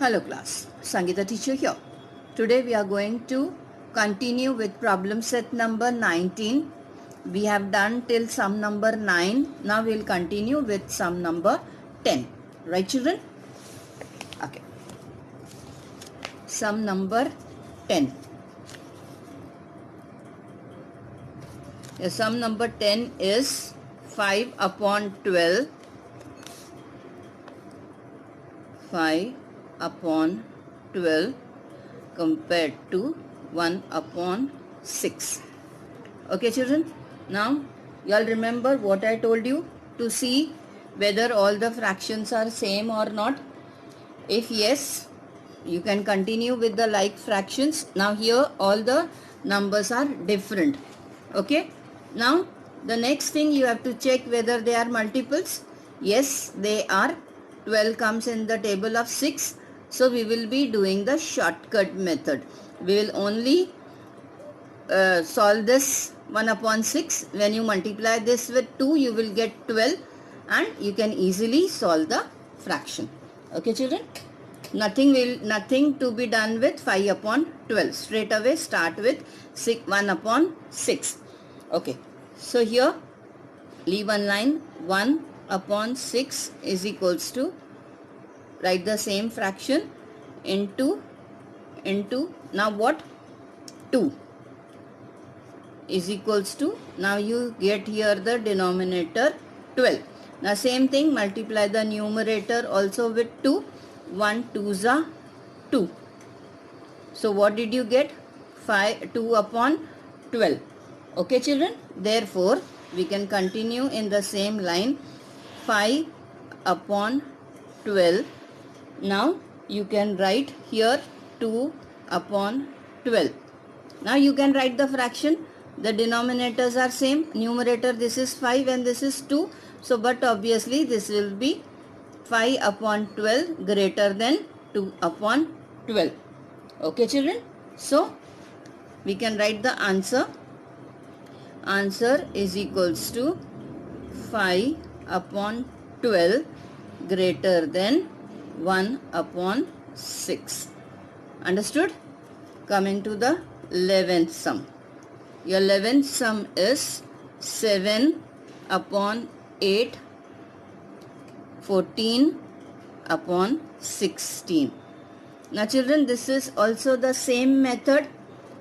Hello class, Sangeeta teacher here. Today we are going to continue with problem set number 19. We have done till sum number 9. Now we will continue with sum number 10. Right children? Okay. Sum number 10. The sum number 10 is 5 upon 12. 5 upon 12 compared to 1 upon 6. Okay children, now you all remember what I told you to see whether all the fractions are same or not. If yes, you can continue with the like fractions. Now here all the numbers are different. Okay, now the next thing you have to check whether they are multiples. Yes, they are. 12 comes in the table of 6. So we will be doing the shortcut method. We will only solve this 1 upon 6. When you multiply this with 2, you will get 12 and you can easily solve the fraction. Okay children? Nothing to be done with 5 upon 12. Straight away start with 1 upon 6. Okay. So here leave one line. 1 upon 6 is equals to, write the same fraction into now what, 2 is equals to, now you get here the denominator 12. Now same thing, multiply the numerator also with 2. 1 2s are 2. So what did you get? 2 upon 12. Okay children, therefore we can continue in the same line. 5 upon 12. Now you can write here 2 upon 12. Now you can write the fraction. The denominators are same. Numerator, this is 5 and this is 2. So but obviously this will be 5 upon 12 greater than 2 upon 12. Okay children. So we can write the answer. Answer is equals to 5 upon 12 greater than 1 upon 6. Understood? Coming to the 11th sum. Your 11th sum is 7 upon 8, 14 upon 16. Now children, this is also the same method.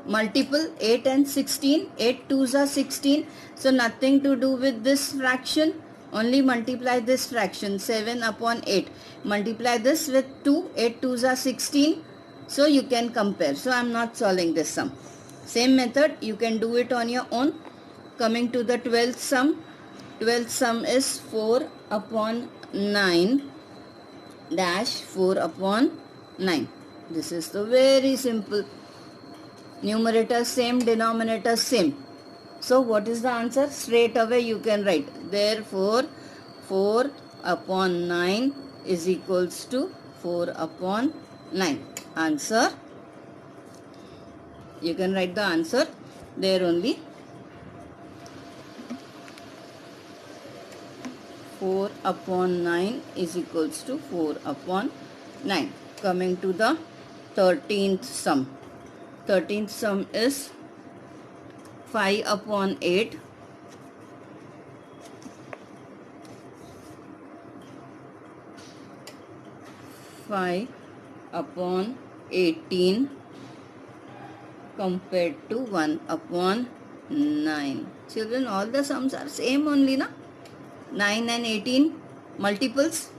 Multiple 8 and 16. 8 2s are 16. So nothing to do with this fraction. Only multiply this fraction 7 upon 8. Multiply this with 2. 8 2s are 16. So you can compare. So I am not solving this sum. Same method. You can do it on your own. Coming to the 12th sum. 12th sum is 4 upon 9 dash 4 upon 9. This is the very simple. Numerator same, denominator same. So what is the answer? Straight away you can write. Therefore 4 upon 9 is equals to 4 upon 9. Answer. You can write the answer there only. 4 upon 9 is equals to 4 upon 9. Coming to the 13th sum. 13th sum is 5 upon 8. 5 upon 18 compared to 1 upon 9. Children, all the sums are same only, na? 9 and 18 multiples.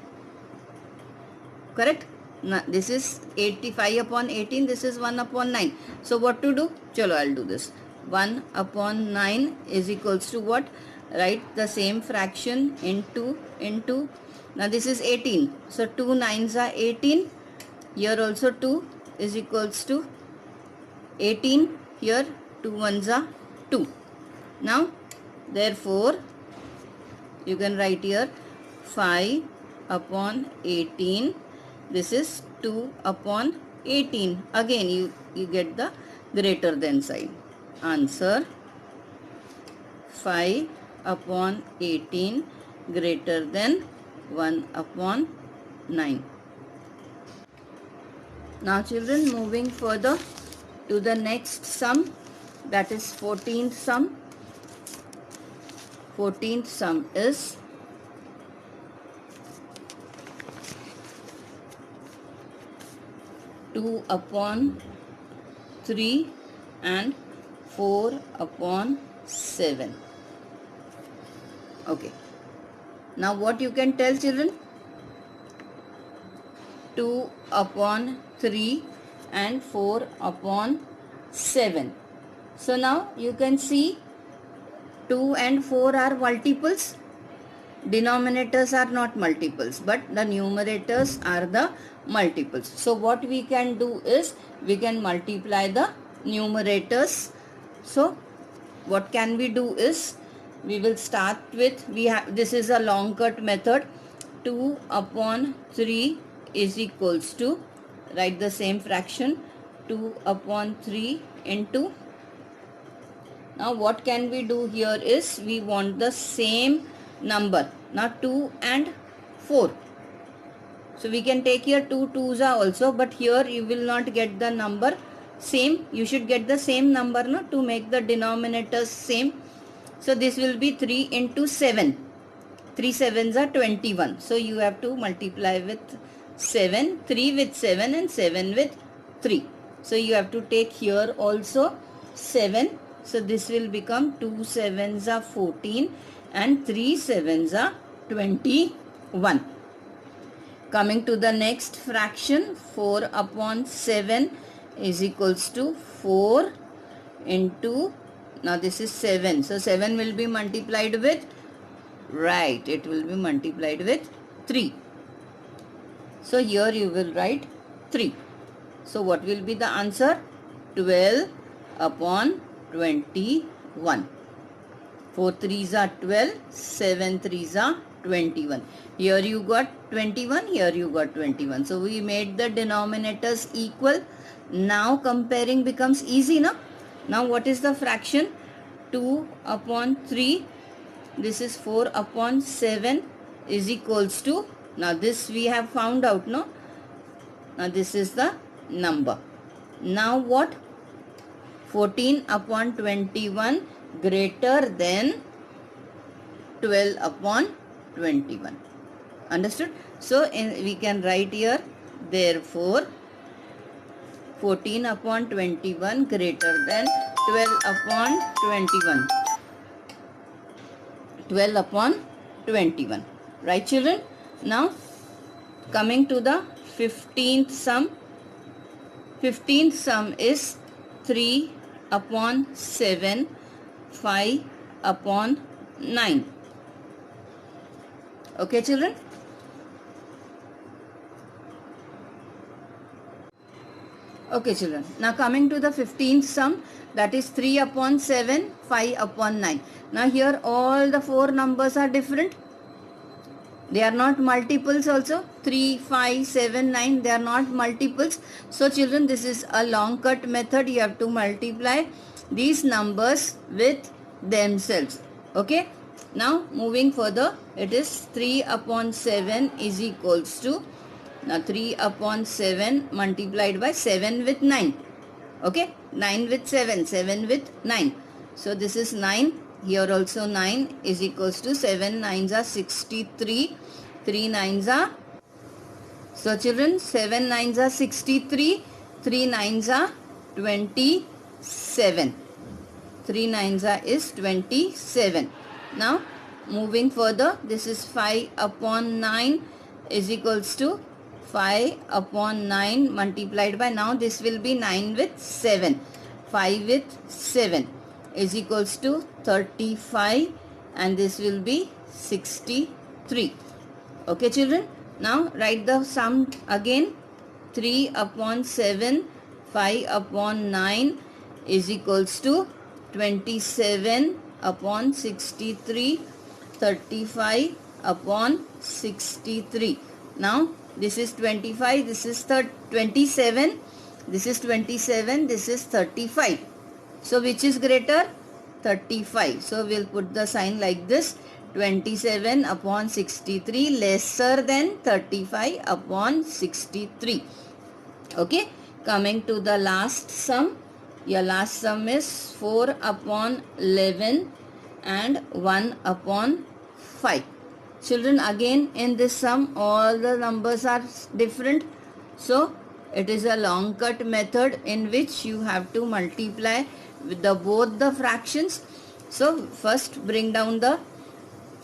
Correct? Now, this is 85 upon 18. This is 1 upon 9. So what to do? Chalo, I'll do this. 1 upon 9 is equals to what? Write the same fraction into. Now this is 18. So 2 9s are 18. Here also 2 is equals to 18. Here 2 1s are 2. Now therefore you can write here 5 upon 18. This is 2 upon 18. Again you get the greater than sign. Answer 5 upon 18 greater than 1 upon 9. Now children, moving further to the next sum, that is 14th sum. 14th sum is 2 upon 3 and 4 upon 7. Okay. Now what you can tell children? 2 upon 3 and 4 upon 7. So now you can see 2 and 4 are multiples. Denominators are not multiples, but the numerators are the multiples. So what we can do is we can multiply the numerators. So what can we do is we will start with, this is a long cut method. 2 upon 3 is equals to, write the same fraction, 2 upon 3 into, now what can we do here is we want the same number, not 2 and 4. So we can take here 2 2s also, but here you will not get the number same. You should get the same number, no, to make the denominators same. So this will be 3 into 7. 3 7s are 21. So you have to multiply with 7, 3 with 7 and 7 with 3. So you have to take here also 7. So this will become 2 7s are 14 and 3 7s are 21. Coming to the next fraction, 4 upon 7 is equals to 4 into, now this is 7. So 7 will be multiplied with, right, it will be multiplied with 3. So here you will write 3. So what will be the answer? 12 upon 21. 4 3s are 12, 7 3s are 21. Here you got 21, here you got 21. So we made the denominators equal. Now comparing becomes easy, no? Now what is the fraction? 2 upon 3, this is 4 upon 7 is equals to, now this we have found out, no? Now this is the number. Now what? 14 upon 21 greater than 12 upon 21. Understood? So we can write here, therefore 14 upon 21 greater than 12 upon 21. 12 upon 21. Right children? Now coming to the 15th sum. 15th sum is 3 upon 7, 5 upon 9. Okay children? Okay children. Now coming to the 15th sum, that is 3 upon 7, 5 upon 9. Now here all the 4 numbers are different. They are not multiples also. 3, 5, 7, 9, they are not multiples. So children, this is a long cut method. You have to multiply these numbers with themselves. Okay. Now moving further, it is 3 upon 7 is equals to, now 3 upon 7 multiplied by 7 with 9. Okay. 9 with 7, 7 with 9. So this is 9. Here also 9 is equals to 7 9s are 63. 3 9s are, so children, 7 9s are 63. 3 9s are 27. 3 9s are is 27. Now moving further, this is 5 upon 9 is equals to 5 upon 9 multiplied by, now this will be 9 with 7. 5 with 7 is equals to 35 and this will be 63. Okay children, now write the sum again. 3 upon 7, 5 upon 9 is equals to 27 upon 63, 35 upon 63. Now this is 25, this is 27, this is 27, this is 35. So which is greater? 35. So we'll put the sign like this. 27 upon 63 lesser than 35 upon 63. Okay, coming to the last sum. Your last sum is 4 upon 11 and 1 upon 5. Children, again in this sum all the numbers are different. So it is a long cut method in which you have to multiply with both the fractions. So first bring down the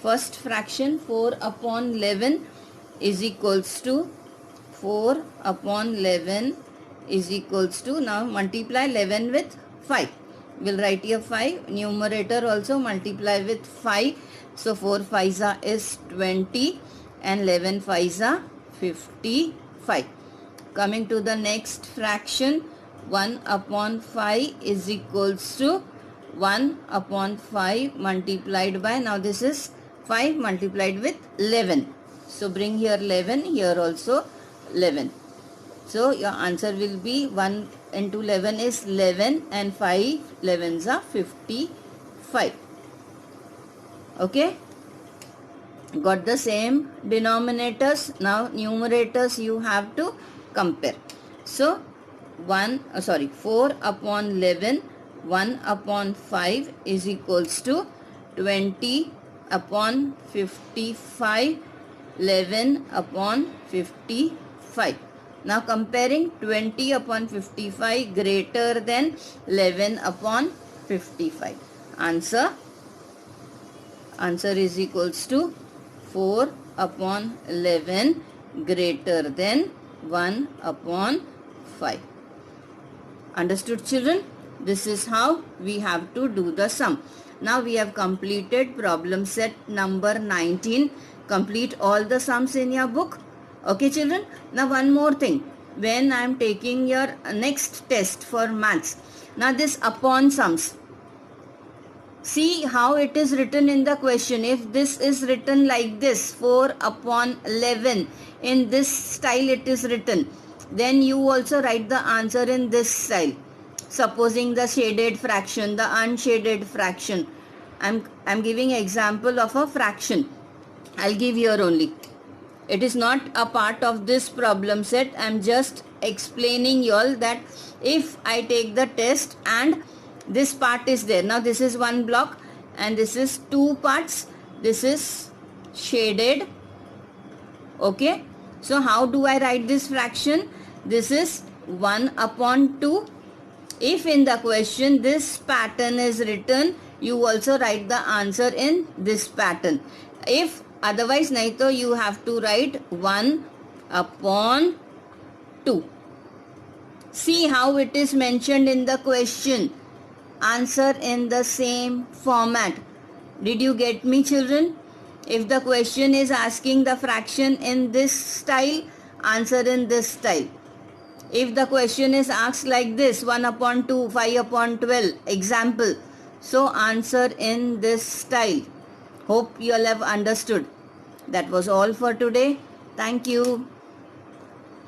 first fraction. 4 upon 11 is equals to 4 upon 11 is equals to, now multiply 11 with 5. We'll write here 5. Numerator also multiply with 5. So 4 5s is 20 and 11 5s 55. Coming to the next fraction, 1 upon 5 is equals to 1 upon 5 multiplied by, now this is 5 multiplied with 11. So bring here 11, here also 11. So your answer will be 1 into 11 is 11 and 5 11s are 55. Okay. Got the same denominators. Now numerators you have to compare. So 4 upon 11, 1 upon 5 is equals to 20 upon 55, 11 upon 55. Now comparing 20 upon 55 greater than 11 upon 55. Answer is equals to 4 upon 11 greater than 1 upon 5. Understood, children? This is how we have to do the sum. Now we have completed problem set number 19. Complete all the sums in your book. Okay, children? Now one more thing. When I am taking your next test for maths, now this upon sums, see how it is written in the question. If this is written like this, 4 upon 11, in this style it is written, then you also write the answer in this style. Supposing the shaded fraction, the unshaded fraction. I'm giving example of a fraction. I'll give here only. It is not a part of this problem set. I'm just explaining you all that if I take the test and this part is there. Now this is one block and this is two parts. This is shaded. Okay. So how do I write this fraction? This is 1 upon 2. If in the question this pattern is written, you also write the answer in this pattern. If otherwise, naito you have to write 1 upon 2. See how it is mentioned in the question. Answer in the same format. Did you get me, children? If the question is asking the fraction in this style, answer in this style. If the question is asked like this, 1 upon 2, 5 upon 12, example. So answer in this style. Hope you all have understood. That was all for today. Thank you.